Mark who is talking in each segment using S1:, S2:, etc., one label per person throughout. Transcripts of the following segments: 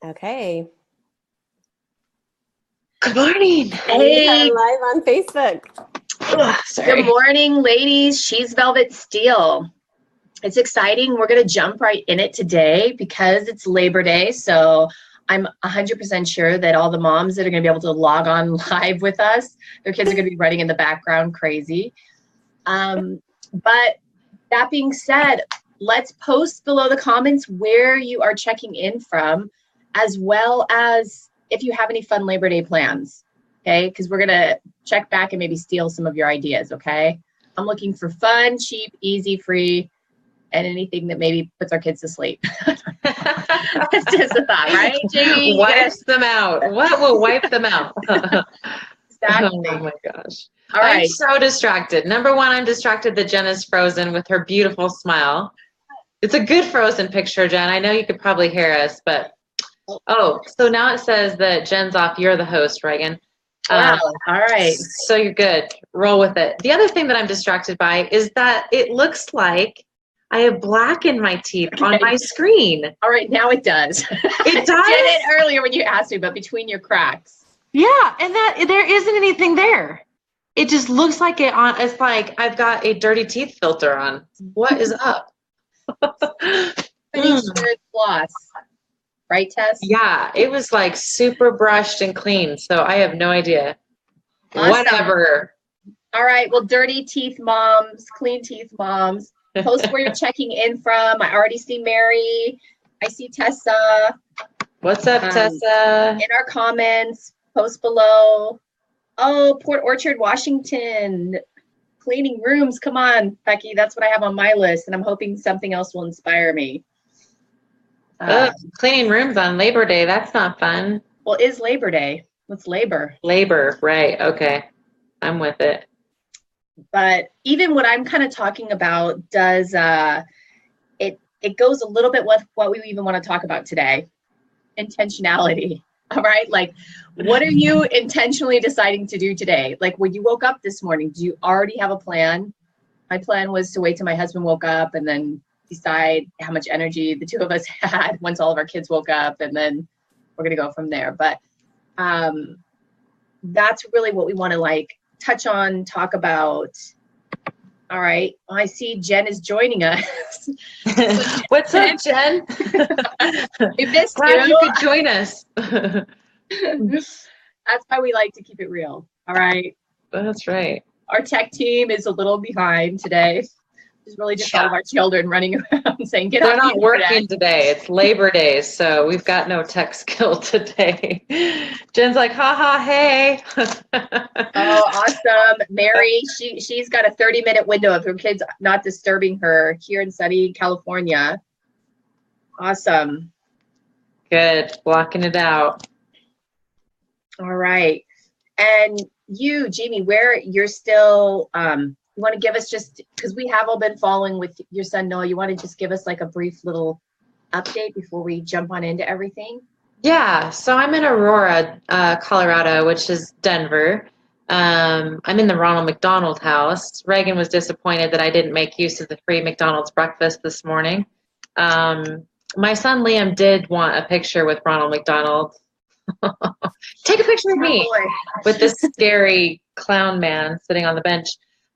S1: Okay.
S2: Good morning.
S1: We are live on Facebook.
S2: Good morning, ladies. She's Velvet Steel. It's exciting. We're going to jump right in it today because it's Labor Day. So I'm 100% sure that all the moms that are going to be able to log on live with us, their kids are going to be running in the background crazy. But that being said, let's post below the comments where you are checking in from, as well as if you have any fun Labor Day plans. Okay, because we're gonna check back and maybe steal some of your ideas. Okay, I'm looking for fun, cheap, easy, free, and anything that maybe puts our kids to sleep. That's just a thought, right, Jamie?
S3: Wipes them out. What will wipe them out?
S2: Exactly.
S3: Oh my gosh.
S2: All right.
S3: I'm so distracted. Number one, I'm distracted that Jen is frozen with her beautiful smile. It's a good frozen picture, Jen. I know you could probably hear us, but so now it says that Jen's off. You're the host, Reagan.
S2: Wow. All right.
S3: So you're good. Roll with it. The other thing that I'm distracted by is that it looks like I have black in my teeth on my screen.
S2: All right, now it does.
S3: It does?
S2: I did it earlier when you asked me, but between your cracks.
S3: Yeah, and that there isn't anything there. It just looks like it on. It's like I've got a dirty teeth filter on. What is up?
S2: Pretty good floss. Right, Tess?
S3: Yeah, it was like super brushed and clean, so I have no idea.
S2: Awesome.
S3: Whatever.
S2: All right, well, dirty teeth moms, clean teeth moms, post where you're checking in from. I already see Mary. I see Tessa.
S3: What's up, Tessa?
S2: In our comments, post below. Oh, Port Orchard, Washington. Cleaning rooms. Come on, Becky. That's what I have on my list, and I'm hoping something else will inspire me.
S3: Cleaning rooms on Labor Day. That's not fun.
S2: Well, it is Labor Day. What's labor?
S3: Labor, right. Okay. I'm with it.
S2: But even what I'm kind of talking about does, it goes a little bit with what we even want to talk about today. Intentionality. All right. Like, what are you intentionally deciding to do today? Like when you woke up this morning, do you already have a plan? My plan was to wait till my husband woke up and then decide how much energy the two of us had once all of our kids woke up, and then we're going to go from there. But that's really what we want to like touch on, talk about. All right. I see Jen is joining us.
S3: What's up, Jen?
S2: We missed
S3: Glad you could join us.
S2: That's why we like to keep it real. All right.
S3: That's right.
S2: Our tech team is a little behind today. It's really just all of our children running around saying, get
S3: They're
S2: off
S3: not working today. It's Labor Day, so we've got no tech skill today. Jen's like, ha, hey.
S2: Oh, awesome. Mary, she's got a 30-minute window of her kids not disturbing her here in sunny California. Awesome.
S3: Good. Blocking it out.
S2: All right. And you, Jamie, where you're still, you want to give us just, because we have all been following with your son Noah, you want to just give us like a brief little update before we jump on into everything?
S3: Yeah, so I'm in Aurora, Colorado, which is Denver. I'm in the Ronald McDonald House. Reagan was disappointed that I didn't make use of the free McDonald's breakfast this morning. My son Liam did want a picture with Ronald McDonald. Take a picture of me with this scary clown man sitting on the bench.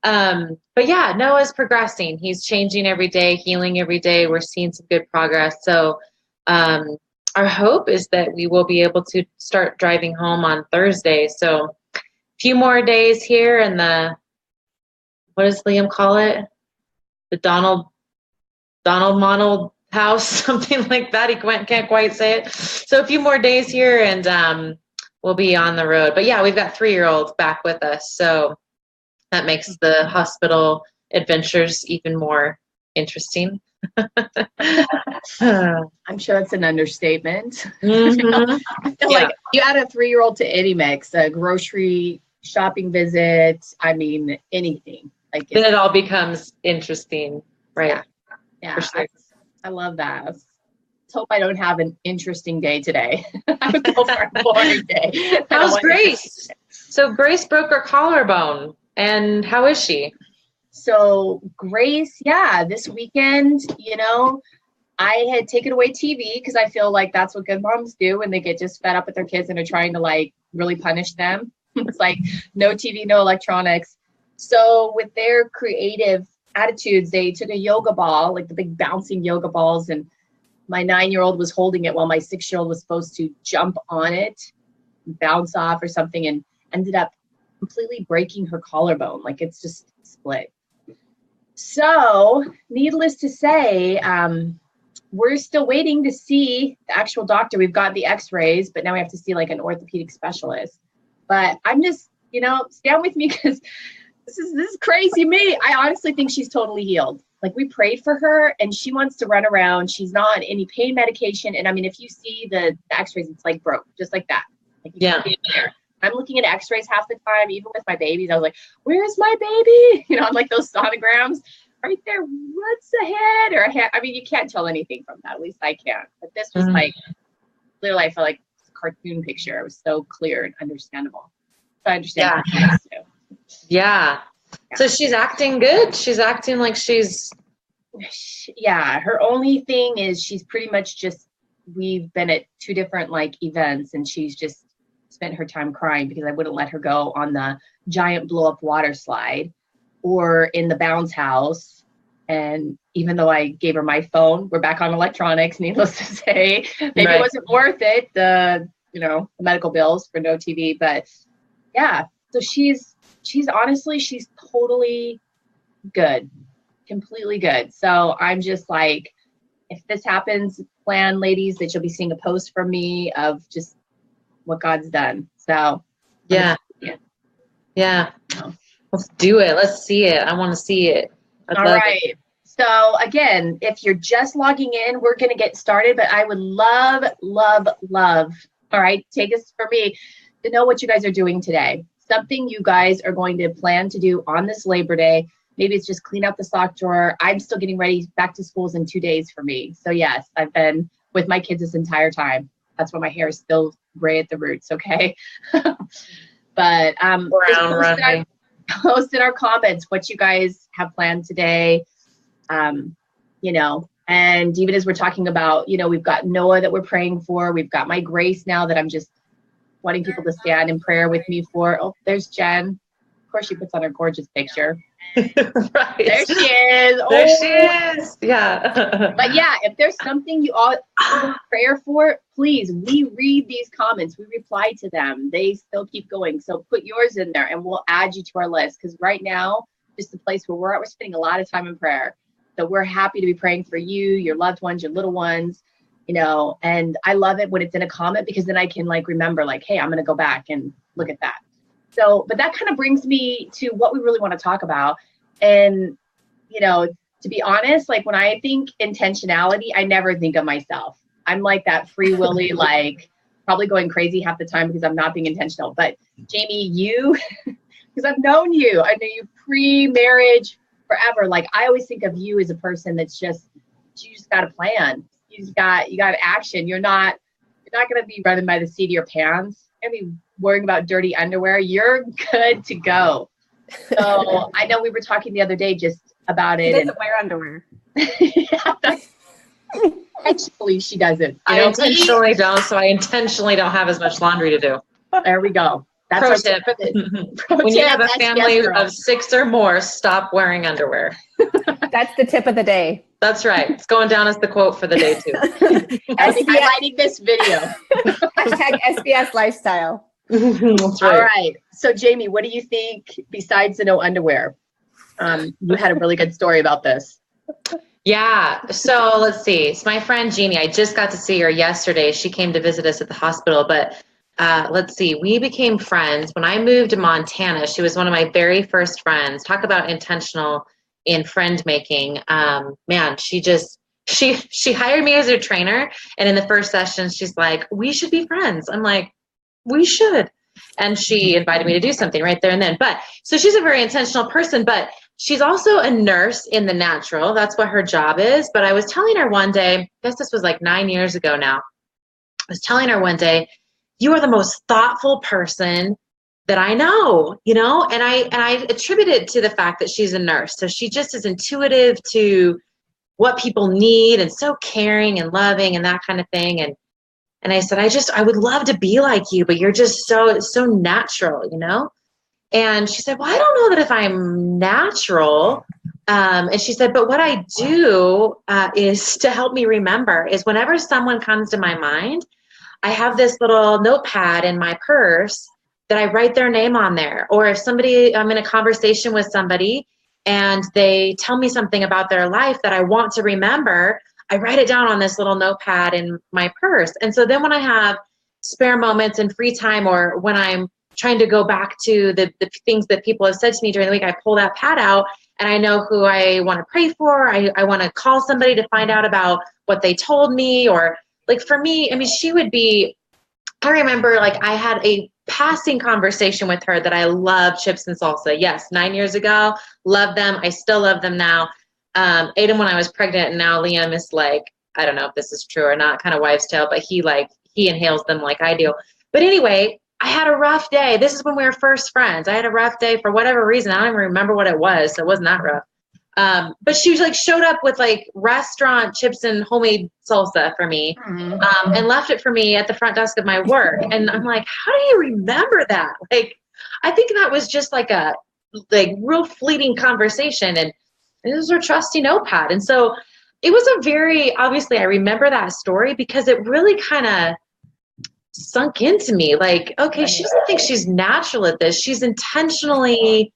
S3: But yeah, Noah's progressing. He's changing every day, healing every day. We're seeing some good progress. So our hope is that we will be able to start driving home on Thursday. So a few more days here in the, what does Liam call it? The Donald house, something like that. He can't quite say it. So a few more days here and we'll be on the road. But yeah, we've got 3-year-olds back with us. So that makes the hospital adventures even more interesting.
S2: I'm sure that's an understatement.
S3: Mm-hmm.
S2: I feel like you add a 3-year-old to any mix, a grocery shopping visit, I mean, anything. Like
S3: then it all becomes interesting, right?
S2: Yeah,
S3: for sure.
S2: I love that. Let's hope I don't have an interesting day today. I would go for a boring day.
S3: How's Grace? So Grace broke her collarbone, and how is she?
S2: So Grace, yeah, this weekend, I had taken away TV because I feel like that's what good moms do when they get just fed up with their kids and are trying to like really punish them. It's like no TV, no electronics. So with their creative attitudes, they took a yoga ball, like the big bouncing yoga balls, and my 9-year-old was holding it while my 6-year-old was supposed to jump on it, bounce off or something, and ended up completely breaking her collarbone. Like it's just split. So needless to say, we're still waiting to see the actual doctor. We've got the x-rays, but now we have to see like an orthopedic specialist. But I'm just, stand with me because this is crazy me. I honestly think she's totally healed. Like we prayed for her and she wants to run around. She's not on any pain medication. And I mean, if you see the x-rays, it's like broke, just like that. Like you can see it there. I'm looking at x-rays half the time, even with my babies. I was like, where's my baby? On like those sonograms. Right there, what's a head or a head? I mean, you can't tell anything from that. At least I can't. But this was like, literally, I felt like a cartoon picture. It was so clear and understandable. So I understand.
S3: Yeah. So she's acting good. She's acting like she's.
S2: Yeah. Her only thing is she's pretty much just, we've been at 2 different like events and she's just spent her time crying because I wouldn't let her go on the giant blow up water slide or in the bounce house. And even though I gave her my phone, we're back on electronics, needless to say. Maybe it wasn't worth it, the medical bills for no TV. But yeah, so she's honestly, she's totally good, completely good. So I'm just like, if this happens, plan, ladies, that you'll be seeing a post from me of just what God's done. So
S3: yeah. Let's do it. Let's see it. I want to see it.
S2: All right. So again, if you're just logging in, we're going to get started, but I would love, all right, take us for me to know what you guys are doing today. Something you guys are going to plan to do on this Labor Day. Maybe it's just clean out the sock drawer. I'm still getting ready. Back to school's in 2 days for me. So yes, I've been with my kids this entire time. That's why my hair is still gray at the roots. Okay. But post in our comments what you guys have planned today. And even as we're talking about, we've got Noah that we're praying for. We've got my Grace now that I'm just wanting people to stand in prayer with me for. Oh, there's Jen. Of course, she puts on her gorgeous picture.
S3: Right.
S2: There she is.
S3: There she is. Yeah.
S2: But yeah, if there's something you all want prayer for, please, we read these comments. We reply to them. They still keep going. So put yours in there and we'll add you to our list. Because right now, just the place where we're at, we're spending a lot of time in prayer. So we're happy to be praying for you, your loved ones, your little ones, and I love it when it's in a comment because then I can remember hey, I'm going to go back and look at that. So, but that kind of brings me to what we really want to talk about. And, to be honest, when I think intentionality, I never think of myself. I'm like that free willy, probably going crazy half the time because I'm not being intentional. But Jamie, you, because I've known you, I know you pre-marriage forever. I always think of you as a person that's you just got a plan. You got action. You're not going to be running by the seat of your pants. I mean, worrying about dirty underwear. You're good to go. So I know we were talking the other day just about it.
S1: She doesn't wear underwear.
S2: Intentionally, she doesn't.
S3: I intentionally don't, so I intentionally don't have as much laundry to do.
S2: There we go. That's
S3: Pro tip. When you have a family of 6 or more, stop wearing underwear.
S1: That's the tip of the day.
S3: That's right. It's going down as the quote for the day too.
S2: I'll be highlighting this video.
S1: Hashtag SBS lifestyle.
S3: That's right.
S2: All right. So Jamie, what do you think besides the no underwear? You had a really good story about this.
S3: Yeah. So let's see. It's my friend Jeannie. I just got to see her yesterday. She came to visit us at the hospital, but let's see. We became friends when I moved to Montana. She was one of my very first friends. Talk about intentional in friend making. Man, she hired me as her trainer. And in the first session, she's like, we should be friends. I'm like, we should. And she invited me to do something right there and then. But so she's a very intentional person, but she's also a nurse in the natural. That's what her job is. But I was telling her one day, I guess this was 9 years ago now. I was telling her one day, you are the most thoughtful person that I know, and I attribute it to the fact that she's a nurse. So she just is intuitive to what people need and so caring and loving and that kind of thing. And I said, I would love to be like you, but you're just so natural, you know? And she said, well, I don't know that if I'm natural. And she said, but what I do is to help me remember is whenever someone comes to my mind, I have this little notepad in my purse that I write their name on there. Or if I'm in a conversation with somebody and they tell me something about their life that I want to remember, I write it down on this little notepad in my purse. And so then when I have spare moments and free time, or when I'm trying to go back to the things that people have said to me during the week, I pull that pad out and I know who I want to pray for. I want to call somebody to find out about what they told me. Or like for me, I mean, I remember like I had a passing conversation with her that I love chips and salsa. Yes, 9 years ago, love them. I still love them now. Ate them when I was pregnant, and now Liam is like, I don't know if this is true or not, kind of wives' tale, but he inhales them like I do. But anyway, I had a rough day. This is when we were first friends. I had a rough day for whatever reason. I don't even remember what it was, so it wasn't that rough. But she like showed up with like restaurant chips and homemade salsa for me, and left it for me at the front desk of my work. And I'm like, how do you remember that? Like, I think that was just like a real fleeting conversation, and it was her trusty notepad. And so it was obviously I remember that story because it really kind of sunk into me. Like, okay, she doesn't think she's natural at this. She's intentionally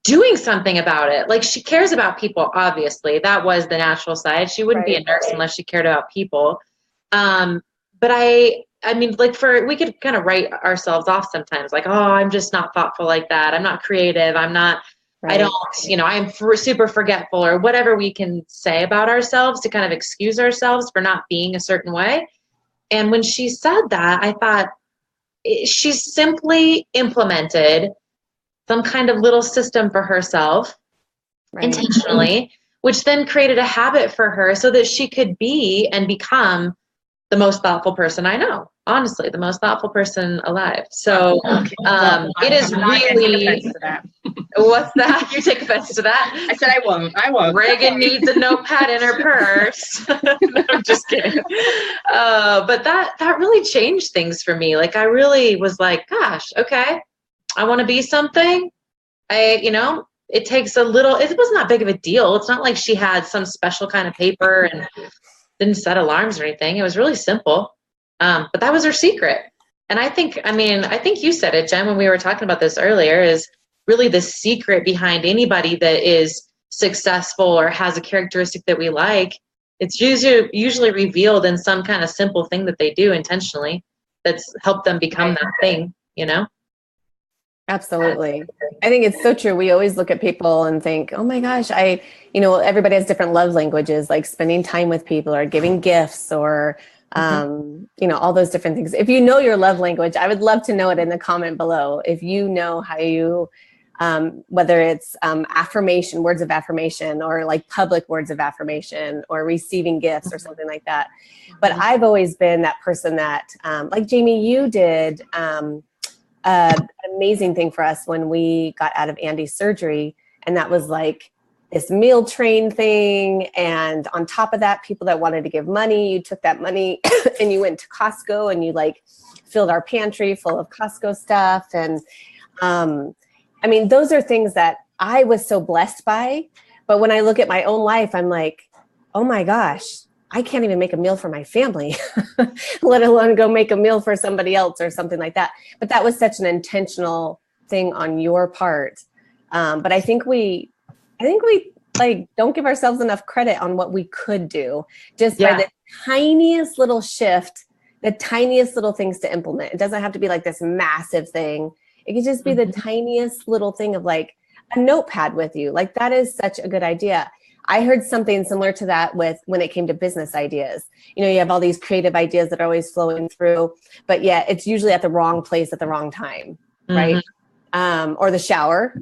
S3: doing something about it. Like, she cares about people, obviously. That was the natural side. She wouldn't be a nurse unless she cared about people. But I mean, like we could kind of write ourselves off sometimes. Like, oh, I'm just not thoughtful like that. I'm not creative. I'm not, I don't, I'm super forgetful, or whatever we can say about ourselves to kind of excuse ourselves for not being a certain way. And when she said that, I thought she's simply implemented some kind of little system for herself intentionally, which then created a habit for her so that she could be and become the most thoughtful person I know. Honestly, the most thoughtful person alive. So it is really. What's that? You take offense to that?
S2: I said I won't.
S3: Reagan needs a notepad in her purse. No, I'm just kidding. But that really changed things for me. Like, I really was like, gosh, okay, I want to be something. It takes it wasn't that big of a deal. It's not like she had some special kind of paper and didn't set alarms or anything. It was really simple. But that was her secret. And I think you said it, Jen, when we were talking about this earlier, is really the secret behind anybody that is successful or has a characteristic that we like. It's usually revealed in some kind of simple thing that they do intentionally that's helped them become that thing,
S1: Absolutely. I think it's so true. We always look at people and think, oh my gosh, everybody has different love languages, like spending time with people or giving gifts or, all those different things. If you know your love language, I would love to know it in the comment below. If you know how you, whether it's affirmation, words of affirmation, or like public words of affirmation, or receiving gifts or something like that. But I've always been that person that, like Jamie, you did an amazing thing for us when we got out of Andy's surgery. And that was like this meal train thing. And on top of that, people that wanted to give money, you took that money and you went to Costco and you like filled our pantry full of Costco stuff. And those are things that I was so blessed by. But when I look at my own life, I'm like, oh my gosh, I can't even make a meal for my family, let alone go make a meal for somebody else or something like that. But that was such an intentional thing on your part. But I think we like don't give ourselves enough credit on what we could do just by the tiniest little shift, the tiniest little things to implement. It doesn't have to be like this massive thing. It could just be the tiniest little thing of like a notepad with you. Like, that is such a good idea. I heard something similar to that when it came to business ideas. You have all these creative ideas that are always flowing through, but yet it's usually at the wrong place at the wrong time, right? Or the shower,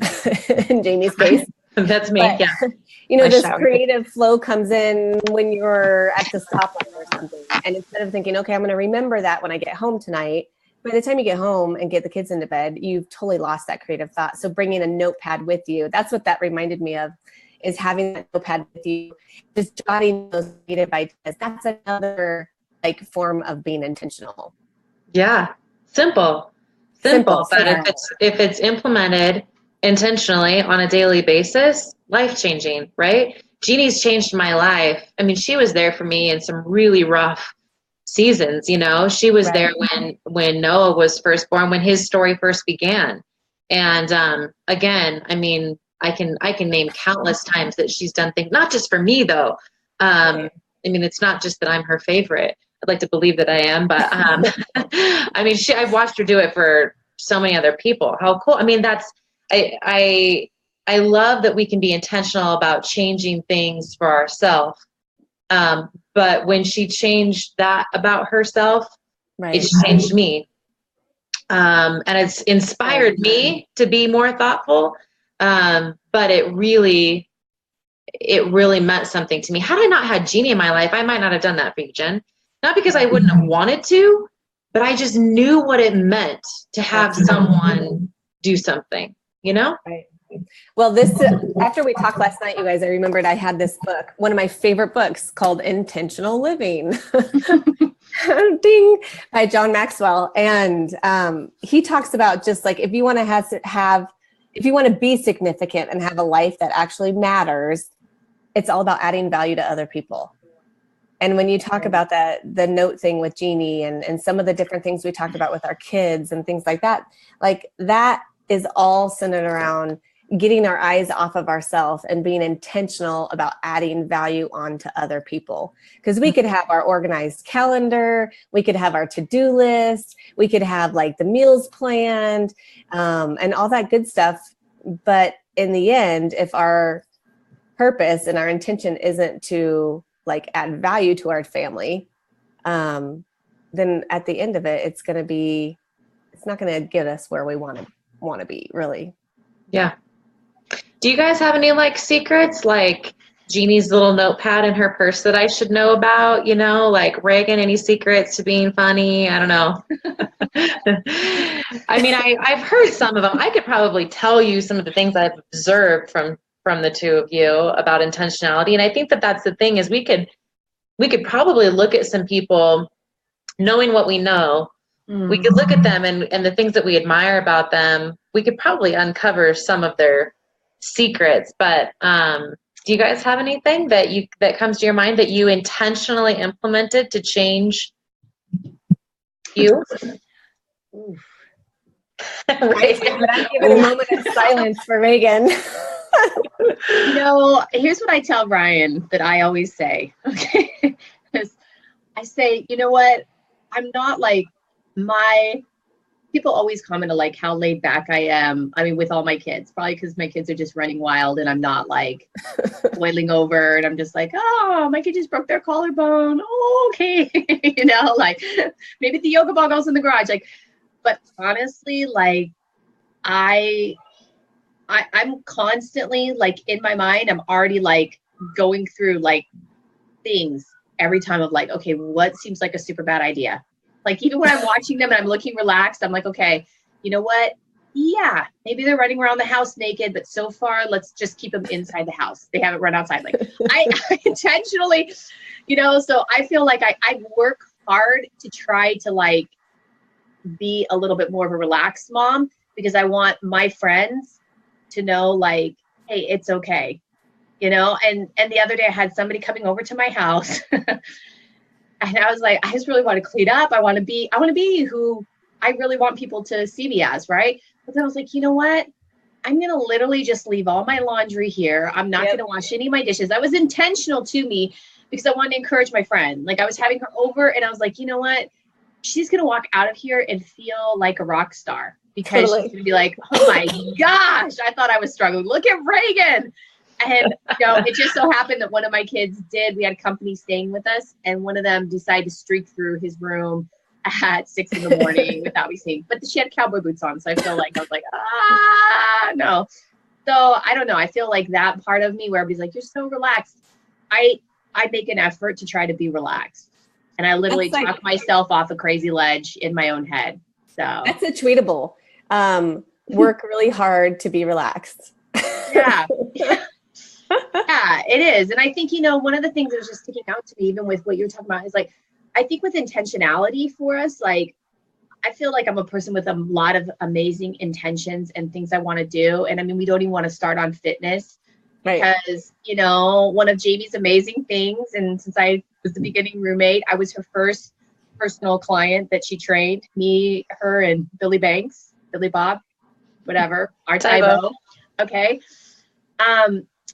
S1: in Jamie's case.
S3: That's me,
S1: but,
S3: yeah.
S1: This creative flow comes in when you're at the stoplight or something. And instead of thinking, okay, I'm going to remember that when I get home tonight, by the time you get home and get the kids into bed, you've totally lost that creative thought. So bringing a notepad with you, that's what that reminded me of is having that notepad with you, just jotting those negative ideas. That's another like form of being intentional.
S3: Yeah. Simple. But if it's implemented intentionally on a daily basis, life-changing, right? Jeannie's changed my life. I mean, she was there for me in some really rough seasons, you know. She was there when Noah was first born, when his story first began. And again, I mean, I can name countless times that she's done things, not just for me though. I mean, it's not just that I'm her favorite. I'd like to believe that I am, but I mean, I've watched her do it for so many other people. How cool! I mean, I love that we can be intentional about changing things for ourselves. But when she changed that about herself, it's changed me. And it's inspired me to be more thoughtful. But it really meant something to me. Had I not had Jeannie in my life, I might not have done that for you, Jen. Not because I wouldn't have wanted to, but I just knew what it meant to have someone do something, you know?
S1: Right. Well, after we talked last night, you guys, I remembered I had this book, one of my favorite books called Intentional Living. Ding, by John Maxwell. And he talks about just like, if you want to be significant and have a life that actually matters, it's all about adding value to other people. And when you talk about the note thing with Jeannie and some of the different things we talked about with our kids and things like that is all centered around getting our eyes off of ourselves and being intentional about adding value onto other people. Because we could have our organized calendar, we could have our to-do list, we could have like the meals planned, and all that good stuff. But in the end, if our purpose and our intention isn't to like add value to our family, then at the end of it, it's not going to get us where we want to be, really.
S3: Yeah. Do you guys have any like secrets, like Jeannie's little notepad in her purse that I should know about? You know, like Reagan, any secrets to being funny? I don't know. I mean, I've heard some of them. I could probably tell you some of the things I've observed from the two of you about intentionality. And I think that that's the thing, is we could probably look at some people, knowing what we know. We could look at them and the things that we admire about them. We could probably uncover some of their secrets. But do you guys have anything that comes to your mind that you intentionally implemented to change you?
S1: Right. But I'm giving a moment of silence for Reagan.
S2: Here's what I tell Ryan that I always say. Okay. I say, you know what? I'm not like people always comment on like how laid back I am. I mean, with all my kids, probably because my kids are just running wild and I'm not like boiling over and I'm just like, oh, my kid just broke their collarbone. Oh, okay. You know, like maybe the yoga ball goes in the garage. Like, but honestly, like I'm constantly like in my mind, I'm already like going through like things every time of like, okay, what seems like a super bad idea? Like even when I'm watching them and I'm looking relaxed, I'm like, okay, you know what? Yeah, maybe they're running around the house naked, but so far let's just keep them inside the house. They haven't run outside. Like I intentionally, so I feel like I work hard to try to like be a little bit more of a relaxed mom, because I want my friends to know like, hey, it's okay. And the other day I had somebody coming over to my house and I was like, I just really want to clean up. I want to be who I really want people to see me as, right? But then I was like, you know what? I'm going to literally just leave all my laundry here. I'm not going to wash any of my dishes. That was intentional to me because I wanted to encourage my friend. Like I was having her over and I was like, you know what? She's going to walk out of here and feel like a rock star, because she's going to be like, oh my gosh, I thought I was struggling. Look at Reagan. And it just so happened that one of my kids we had company staying with us, and one of them decided to streak through his room at 6 a.m. without me seeing. But she had cowboy boots on, so I was like, no. So I don't know. I feel like that part of me where everybody's like, you're so relaxed. I make an effort to try to be relaxed, and I literally talk myself off a crazy ledge in my own head. So
S1: that's a tweetable. Work really hard to be relaxed.
S2: Yeah. Yeah, it is. And I think, one of the things that was just sticking out to me, even with what you're talking about, is like, I think with intentionality for us, like, I feel like I'm a person with a lot of amazing intentions and things I want to do. And I mean, we don't even want to start on fitness because, one of Jamie's amazing things. And since I was the beginning roommate, I was her first personal client that she trained, me, her, and Billy Banks, Billy Bob, whatever, our Tybo. Okay.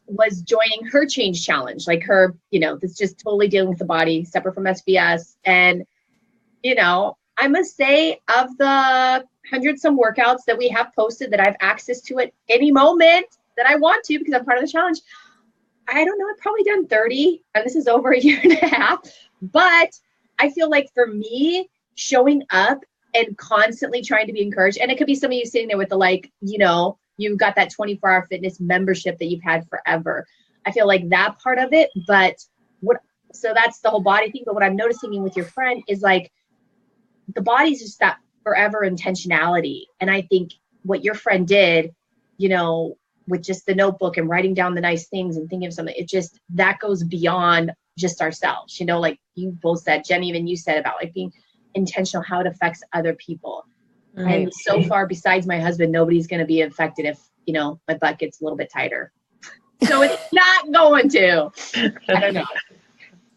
S2: Was joining her change challenge, like her, that's just totally dealing with the body, separate from SBS. And, I must say, of the 100 some workouts that we have posted that I have access to at any moment that I want to, because I'm part of the challenge, I don't know, I've probably done 30, and this is over a year and a half. But I feel like for me, showing up and constantly trying to be encouraged, and it could be some of you sitting there with the you've got that 24-hour fitness membership that you've had forever. I feel like that part of it, so that's the whole body thing. But what I'm noticing with your friend is like, the body's just that forever intentionality. And I think what your friend did, with just the notebook and writing down the nice things and thinking of something, that goes beyond just ourselves, like you both said, Jenny, even you said about like being intentional, how it affects other people. Right. And so far, besides my husband, nobody's going to be affected if, my butt gets a little bit tighter. So it's not going to. I don't know.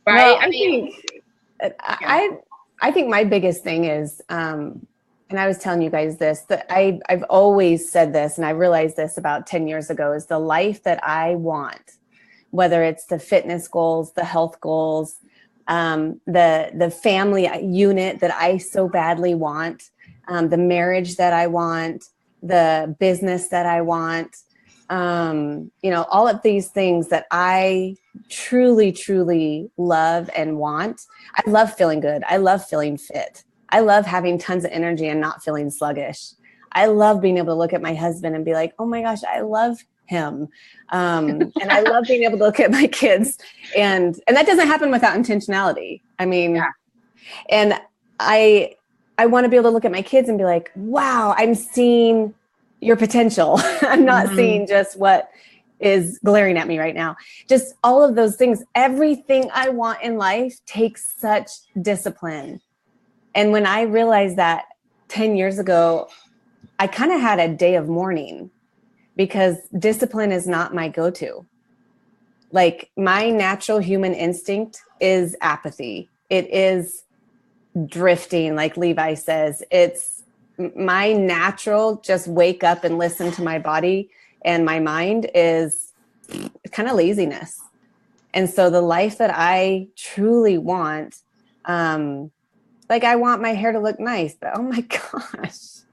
S2: Right?
S1: Well, I think my biggest thing is, and I was telling you guys this, that I've always said this, and I realized this about 10 years ago, is the life that I want, whether it's the fitness goals, the health goals, the family unit that I so badly want, the marriage that I want, the business that I want, all of these things that I truly, truly love and want. I love feeling good. I love feeling fit. I love having tons of energy and not feeling sluggish. I love being able to look at my husband and be like, oh my gosh, I love him. And I love being able to look at my kids, and that doesn't happen without intentionality. I mean, and I want to be able to look at my kids and be like, wow, I'm seeing your potential. I'm not seeing just what is glaring at me right now. Just all of those things. Everything I want in life takes such discipline. And when I realized that 10 years ago, I kind of had a day of mourning, because discipline is not my go-to. Like, my natural human instinct is apathy. It is drifting, like Levi says. It's my natural, just wake up and listen to my body and my mind, is kind of laziness. And so the life that I truly want, I want my hair to look nice, but oh my gosh,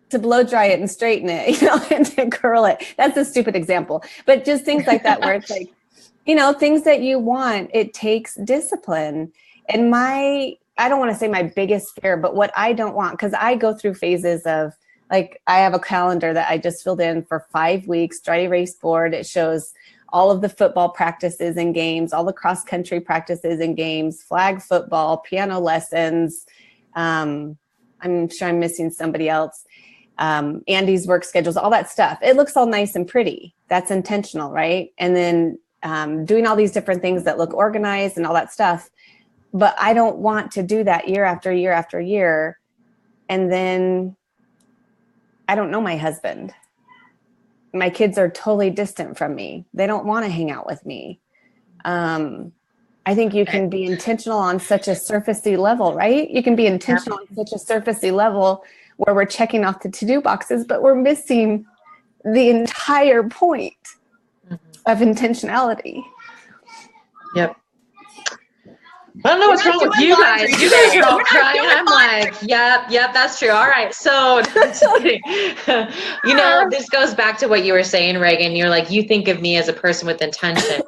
S1: to blow dry it and straighten it, and to curl it. That's a stupid example, but just things like that, where it's like, things that you want, it takes discipline. And I don't want to say my biggest fear, but what I don't want, because I go through phases of, like, I have a calendar that I just filled in for 5 weeks, dry erase board. It shows all of the football practices and games, all the cross country practices and games, flag football, piano lessons. I'm sure I'm missing somebody else. Andy's work schedules, all that stuff. It looks all nice and pretty. That's intentional, right? And then doing all these different things that look organized and all that stuff. But I don't want to do that year after year after year. And then I don't know my husband. My kids are totally distant from me. They don't want to hang out with me. I think you can be intentional on such a surfacey level, right? You can be intentional on such a surfacey level where we're checking off the to-do boxes, but we're missing the entire point of intentionality.
S3: Yep. I don't know what's wrong with you guys. You guys are all crying. I'm like, yep, that's true. All right. So, just kidding. This goes back to what you were saying, Reagan. You're like, you think of me as a person with intention.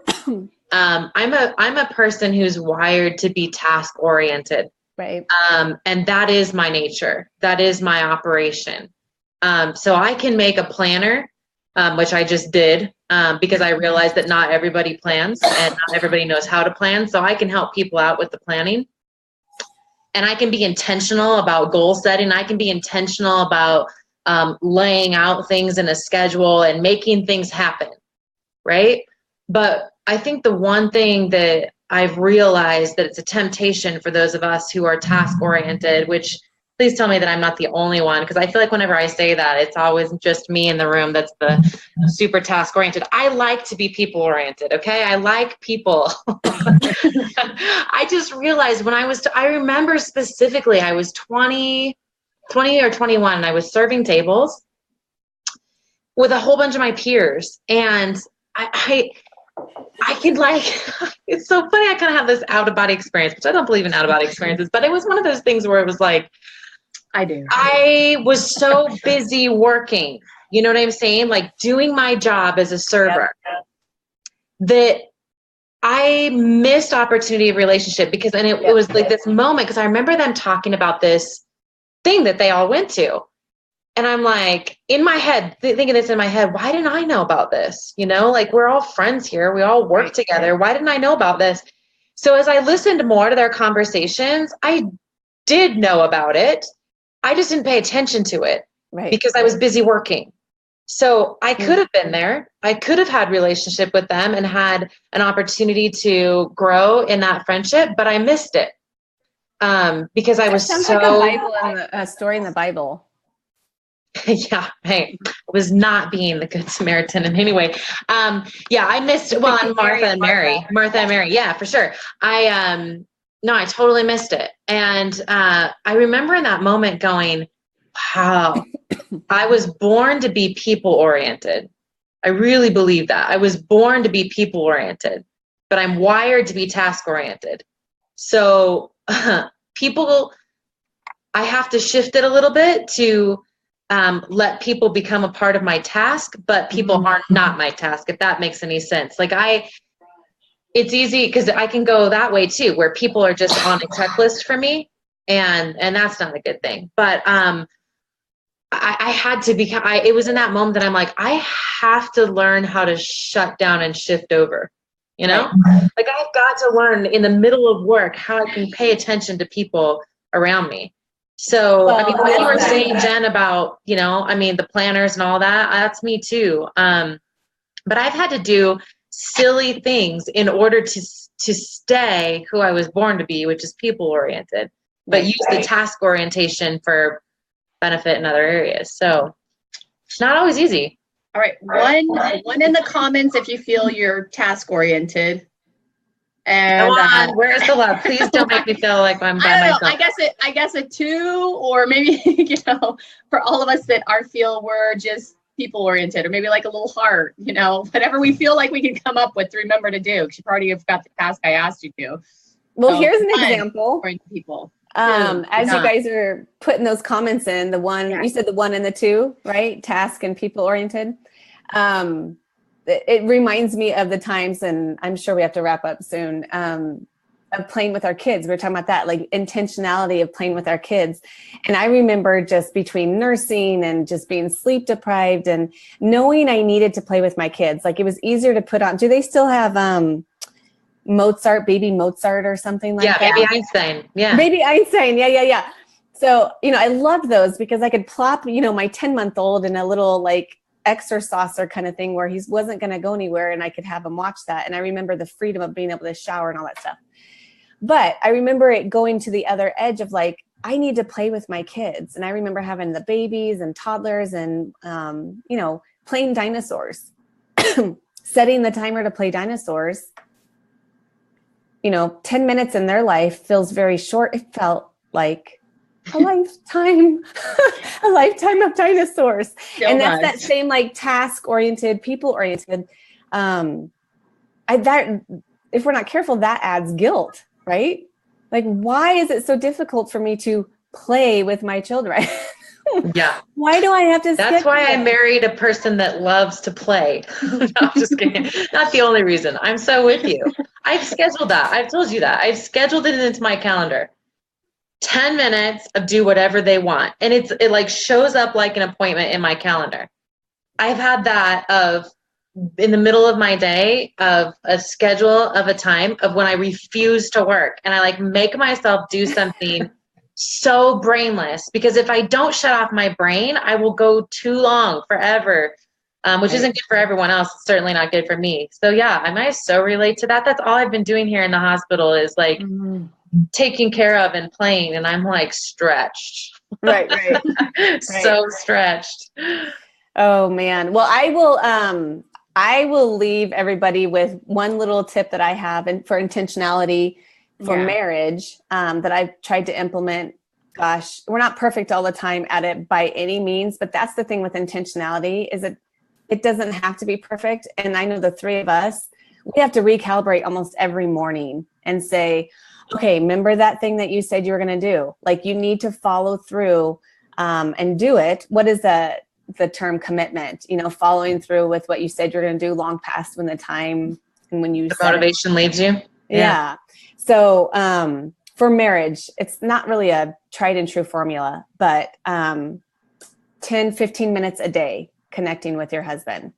S3: I'm a person who's wired to be task oriented.
S1: Right.
S3: And that is my nature. That is my operation. So I can make a planner, which I just did, because I realized that not everybody plans and not everybody knows how to plan. So I can help people out with the planning. And I can be intentional about goal setting. I can be intentional about laying out things in a schedule and making things happen. right? But I think the one thing that I've realized that it's a temptation for those of us who are task oriented, which please tell me that I'm not the only one, because I feel like whenever I say that, it's always just me in the room that's the super task oriented. I like to be people oriented, okay? I like people. I just realized when I remember specifically, I was 20 or 21, and I was serving tables with a whole bunch of my peers. And I could like, it's so funny. I kind of have this out of body experience, which I don't believe in out of body experiences, but it was one of those things where it was like,
S2: I do.
S3: I was so busy working, you know what I'm saying? Like doing my job as a server, that I missed opportunity of relationship because, and it was like this moment, because I remember them talking about this thing that they all went to. And I'm like, in my head, thinking this in my head, why didn't I know about this? You know, like we're all friends here. We all work together. Why didn't I know about this? So as I listened more to their conversations, I did know about it. I just didn't pay attention to it because I was busy working. So I could have been there. I could have had relationship with them and had an opportunity to grow in that friendship, but I missed it because I was
S1: sounds
S3: so.
S1: like a story in the Bible.
S3: Yeah, I was not being the good Samaritan in any way. I missed. Well, and Martha and Mary. Yeah, for sure. No, I totally missed it. And I remember in that moment going, wow, I was born to be people oriented. I really believe that. I was born to be people oriented, but I'm wired to be task oriented. So people, I have to shift it a little bit to let people become a part of my task, but people are not my task, if that makes any sense. Like it's easy because I can go that way too, where people are just on a checklist for me, and that's not a good thing. But I had to become. It was in that moment that I'm like, I have to learn how to shut down and shift over. You know, like I've got to learn in the middle of work how I can pay attention to people around me. So I mean, what you were saying, Jen, about the planners and all that, that's me too. But I've had to do silly things in order to stay who I was born to be, which is people oriented, but use the task orientation for benefit in other areas. So it's not always easy.
S2: All right, one in the comments if you feel you're task oriented. And
S3: come on, where's the love? Please don't make me feel like I'm by myself.
S2: I guess a 2, or maybe for all of us that feel we're just people oriented, or maybe like a little heart, whatever we feel like we can come up with to remember to do, because you already have got the task I asked you to.
S1: Well, here's an example.
S2: People.
S1: As you guys are putting those comments in, the one you said, the 1 and the 2, right? Task and people oriented. It reminds me of the times, and I'm sure we have to wrap up soon, of playing with our kids. We were talking about that, like intentionality of playing with our kids. And I remember just between nursing and just being sleep deprived and knowing I needed to play with my kids. Like it was easier to put on. Do they still have Mozart, baby Mozart or something like that?
S3: Yeah, baby Einstein. Yeah.
S1: Baby Einstein. Yeah. So, I loved those because I could plop, my 10-month-old in a little like exerciser kind of thing where he wasn't going to go anywhere, and I could have him watch that. And I remember the freedom of being able to shower and all that stuff. But I remember it going to the other edge of like, I need to play with my kids. And I remember having the babies and toddlers and, playing dinosaurs, setting the timer to play dinosaurs. 10 minutes in their life feels very short. It felt like a lifetime, a lifetime of dinosaurs. So and that's that same like task oriented, people oriented. That if we're not careful, that adds guilt, right? Like, why is it so difficult for me to play with my children?
S3: Yeah.
S1: Why do I have to?
S3: That's why I married a person that loves to play. No, I'm just kidding. Not the only reason. I'm so with you. I've scheduled that. I've told you that. I've scheduled it into my calendar. 10 minutes of do whatever they want. And it like shows up like an appointment in my calendar. I've had that of in the middle of my day of a schedule of a time of when I refuse to work and I like make myself do something so brainless, because if I don't shut off my brain, I will go too long forever which isn't good for everyone else. It's certainly not good for me. So yeah, I so relate to that. That's all I've been doing here in the hospital is like taking care of and playing, and I'm like stretched.
S1: Right.
S3: So stretched.
S1: Oh man. Well, I will leave everybody with one little tip that I have for intentionality for marriage that I've tried to implement. Gosh, we're not perfect all the time at it by any means, but that's the thing with intentionality is that it doesn't have to be perfect. And I know the three of us, we have to recalibrate almost every morning and say, okay, remember that thing that you said you were going to do? Like you need to follow through and do it. What is the term commitment? Following through with what you said you're going to do long past when the time and when you
S3: the motivation leads you.
S1: Yeah. So for marriage, it's not really a tried and true formula, but 10, 15 minutes a day connecting with your husband,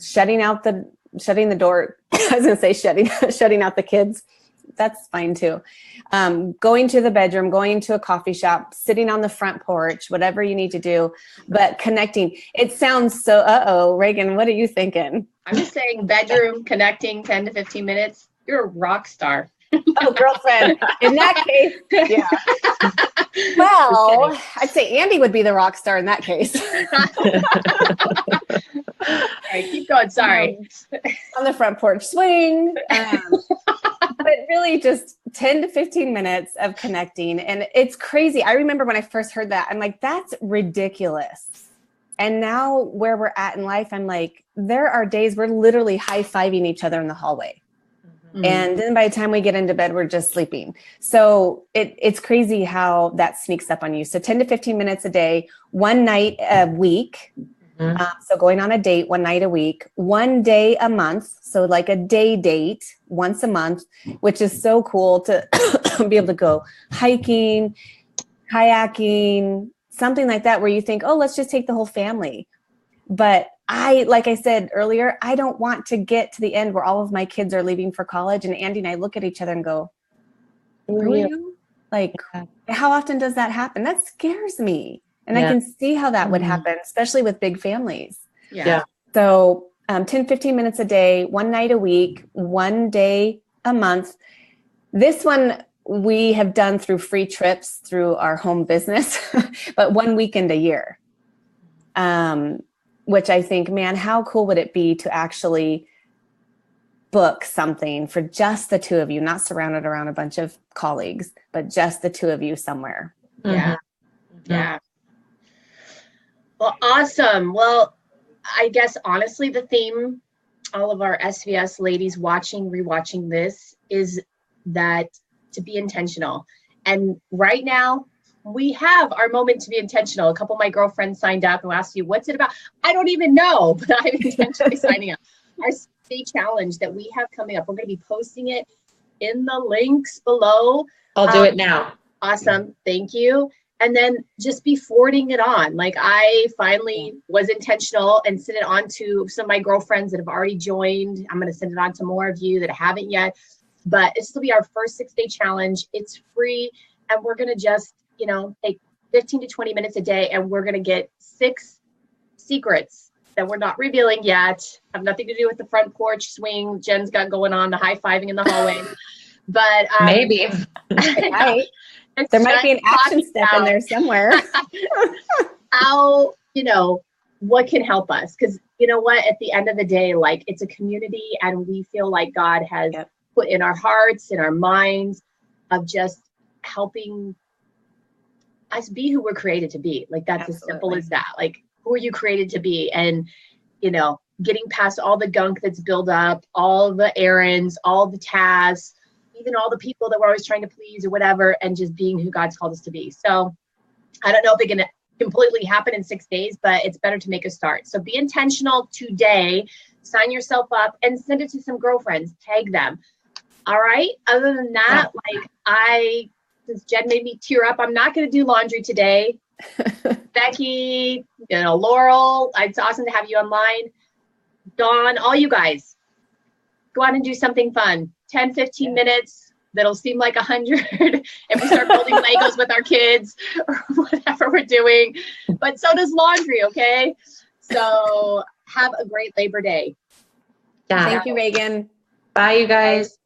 S1: shutting the door. I was going to say shutting out the kids. That's fine too. Going to the bedroom, going to a coffee shop, sitting on the front porch, whatever you need to do, but connecting. It sounds so, Reagan, what are you thinking?
S2: I'm just saying bedroom, connecting 10 to 15 minutes. You're a rock star.
S1: Oh, girlfriend. In that case, yeah. Well, I'd say Andy would be the rock star in that case.
S2: All right, keep going. Sorry.
S1: On the front porch swing. But really just 10 to 15 minutes of connecting. And it's crazy. I remember when I first heard that, I'm like, that's ridiculous. And now where we're at in life, I'm like, there are days we're literally high-fiving each other in the hallway. Mm-hmm. And then by the time we get into bed, we're just sleeping. So it's crazy how that sneaks up on you. So 10 to 15 minutes a day, one night a week. Mm-hmm. So going on a date one night a week, one day a month. So like a day date once a month, which is so cool to be able to go hiking, kayaking, something like that, where you think, oh, let's just take the whole family. But like I said earlier, I don't want to get to the end where all of my kids are leaving for college and Andy and I look at each other and go, who are you? Like, how often does that happen? That scares me. And I can see how that would happen, especially with big families.
S2: Yeah.
S1: So 10, 15 minutes a day, one night a week, one day a month. This one we have done through free trips through our home business, but one weekend a year. Which I think, man, how cool would it be to actually book something for just the two of you, not surrounded around a bunch of colleagues, but just the two of you somewhere.
S2: Yeah. Mm-hmm. Yeah. Well, awesome. Well, I guess honestly, the theme, all of our SVS ladies rewatching this is that to be intentional. And right now we have our moment to be intentional. A couple of my girlfriends signed up and asked you, what's it about? I don't even know, but I'm intentionally signing up. Our day challenge that we have coming up, we're going to be posting it in the links below.
S3: I'll do it now.
S2: Awesome. Thank you. And then just be forwarding it on. Like I finally was intentional and sent it on to some of my girlfriends that have already joined. I'm going to send it on to more of you that haven't yet. But this will be our first 6-day challenge. It's free. And we're going to just, take 15 to 20 minutes a day. And we're going to get 6 secrets that we're not revealing yet. Have nothing to do with the front porch swing Jen's got going on, the high-fiving in the hallway. But
S3: maybe.
S1: There might be an action step in there somewhere.
S2: How, what can help us? Because you know what, at the end of the day, like it's a community and we feel like God has put in our hearts, in our minds of just helping us be who we're created to be. Like that's as simple as that. Like who are you created to be? And, getting past all the gunk that's built up, all the errands, all the tasks, even all the people that we're always trying to please or whatever, and just being who God's called us to be. So I don't know if it can completely happen in 6 days, but it's better to make a start. So be intentional today, sign yourself up and send it to some girlfriends, tag them. All right. Other than that, since Jen made me tear up, I'm not going to do laundry today. Becky, Laurel, it's awesome to have you online. Dawn, all you guys, go out and do something fun. 10, 15 minutes. That'll seem like 100 if we start building Legos with our kids or whatever we're doing. But so does laundry, okay? So Have a great Labor Day.
S3: Yeah.
S1: Thank you, Reagan.
S3: Bye, you guys.